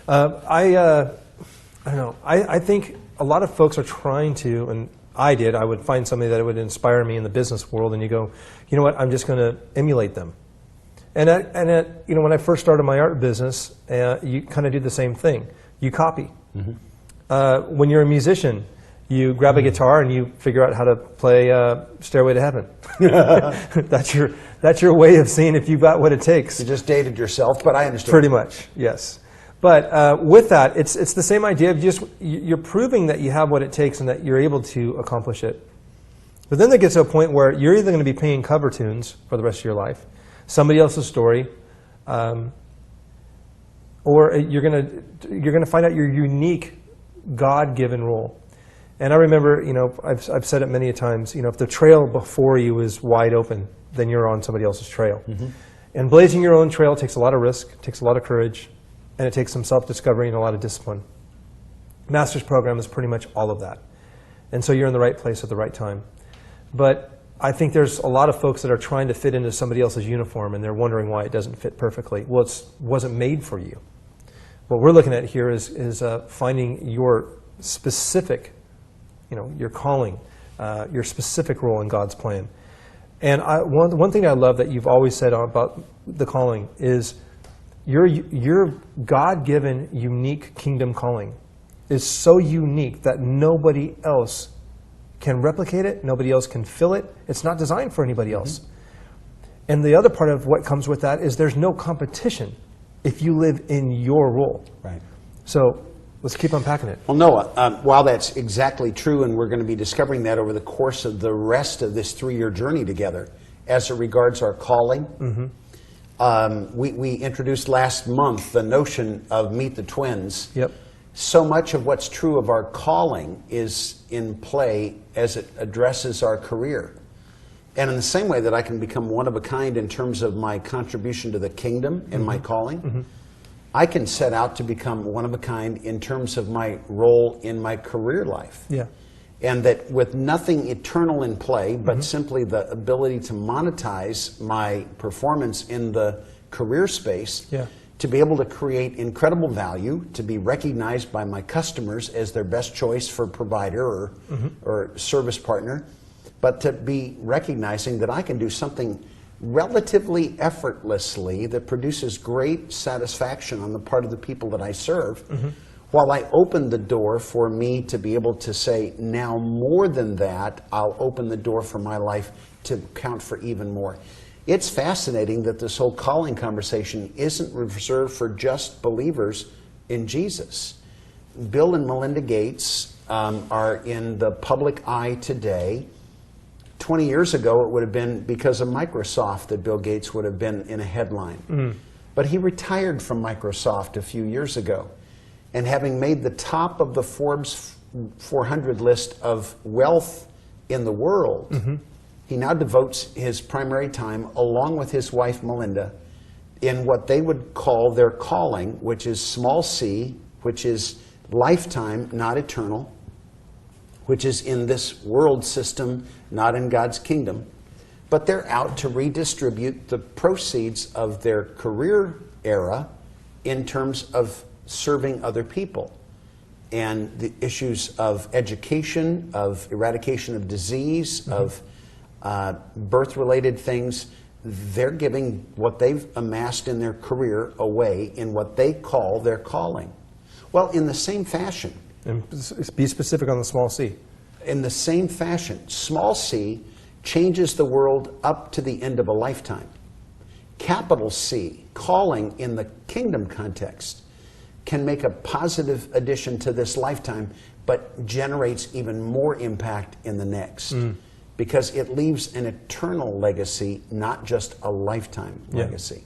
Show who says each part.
Speaker 1: I don't know. I think a lot of folks are trying to, and I would find somebody that would inspire me in the business world, and you go, you know what, I'm just going to emulate them. And you know, when I first started my art business, you kind of do the same thing. You copy. Mm-hmm. When you're a musician, you grab a guitar and you figure out how to play Stairway to Heaven. That's your way of seeing if you've got what it takes.
Speaker 2: You just dated yourself, but I understand.
Speaker 1: Pretty much, yes. But with that, it's the same idea of you're proving that you have what it takes and that you're able to accomplish it. But then there gets to a point where you're either going to be paying cover tunes for the rest of your life, somebody else's story, or you're going to find out your unique God-given role. And I remember, you know, I've said it many times, you know, if the trail before you is wide open, then you're on somebody else's trail. Mm-hmm. And blazing your own trail takes a lot of risk, takes a lot of courage, and it takes some self-discovery and a lot of discipline. Master's program is pretty much all of that. And so you're in the right place at the right time. But I think there's a lot of folks that are trying to fit into somebody else's uniform, and they're wondering why it doesn't fit perfectly. Well, it wasn't made for you. What we're looking at here is finding your specific, you know, your calling, your specific role in God's plan. And one thing I love that you've always said about the calling is your God-given, unique kingdom calling is so unique that nobody else can replicate it, nobody else can fill it. It's not designed for anybody else. Mm-hmm. And the other part of what comes with that is there's no competition if you live in your role.
Speaker 2: Right.
Speaker 1: So let's keep unpacking it.
Speaker 2: Well, Noah, while that's exactly true, and we're going to be discovering that over the course of the rest of this 3-year journey together, as it regards our calling, mm-hmm. We introduced last month the notion of Meet the Twins.
Speaker 1: Yep.
Speaker 2: So much of what's true of our calling is in play as it addresses our career. And in the same way that I can become one of a kind in terms of my contribution to the kingdom and mm-hmm. my calling, mm-hmm. I can set out to become one of a kind in terms of my role in my career life. Yeah. And that with nothing eternal in play, but mm-hmm. simply the ability to monetize my performance in the career space, yeah. to be able to create incredible value, to be recognized by my customers as their best choice for provider or, mm-hmm. or service partner, but to be recognizing that I can do something relatively effortlessly that produces great satisfaction on the part of the people that I serve, mm-hmm. while I open the door for me to be able to say, now more than that, I'll open the door for my life to count for even more. It's fascinating that this whole calling conversation isn't reserved for just believers in Jesus. Bill and Melinda Gates are in the public eye today. 20 years ago, it would have been because of Microsoft that Bill Gates would have been in a headline. Mm-hmm. But he retired from Microsoft a few years ago. And having made the top of the Forbes 400 list of wealth in the world, mm-hmm. he now devotes his primary time, along with his wife Melinda, in what they would call their calling, which is small c, which is lifetime, not eternal, which is in this world system, not in God's kingdom. But they're out to redistribute the proceeds of their career era in terms of serving other people. And the issues of education, of eradication of disease, mm-hmm. of birth-related things, they're giving what they've amassed in their career away in what they call their calling. Well, in the same fashion.
Speaker 1: And be specific on the small c.
Speaker 2: In the same fashion, small c changes the world up to the end of a lifetime. Capital C, calling in the kingdom context, can make a positive addition to this lifetime, but generates even more impact in the next. Because it leaves an eternal legacy, not just a lifetime legacy.